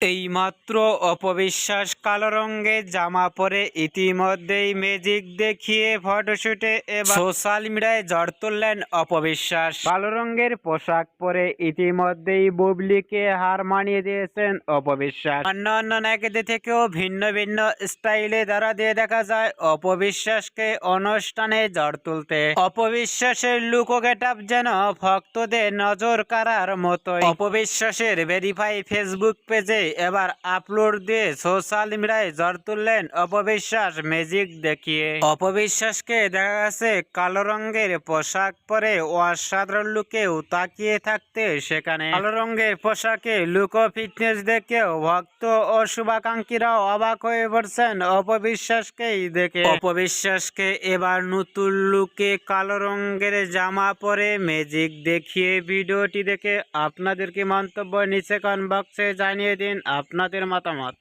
এইমাত্র অপবিশ্বাস কালো রঙের জামা পরে ইতিমধ্যেই ম্যাজিক দেখিয়ে ফটোশুটে এবার সোশ্যাল মিডিয়ায় ঝড় তুললেন অপবিশ্বাস। কালো রঙের পোশাক পরে ইতিমধ্যেই বুবলিকে হার মানিয়ে দিয়েছেন অপবিশ্বাস। অন্যান্য নায়কদের থেকেও ভিন্ন ভিন্ন স্টাইলে দ্বারা দিয়ে দেখা যায় অপবিশ্বাসকে অনুষ্ঠানে ঝড় তুলতে। অপবিশ্বাসের লুক ও গেটআপ যেন ভক্তদের নজর কাড়ার মতোই। অপবিশ্বাসের ভেরিফাই ফেসবুক পেজে এবার আপলোড দিয়ে সোশ্যাল মিডিয়ায় ঝড় তুললেন অপবিশ্বাস ম্যাজিক দেখিয়ে। অপবিশ্বাসকে দেখা গেছে কালো রঙের পোশাক পরে অসাধারণ লুকেও তাকিয়ে থাকতে সেখানে। কালো রঙের পোশাকে লুক ও ফিটনেস দেখেও ভক্ত ও শুভাকাঙ্ক্ষীরাও অবাক হয়ে পড়ছেন অপবিশ্বাসকেই দেখে। অপবিশ্বাসকে এবার নতুন লুকে কালো রঙের জামা পরে ম্যাজিক দেখিয়ে ভিডিওটি দেখে আপনাদের কি মন্তব্য নিচে কমেন্ট বক্সে জানিয়ে দিন আপনাদের মতামত।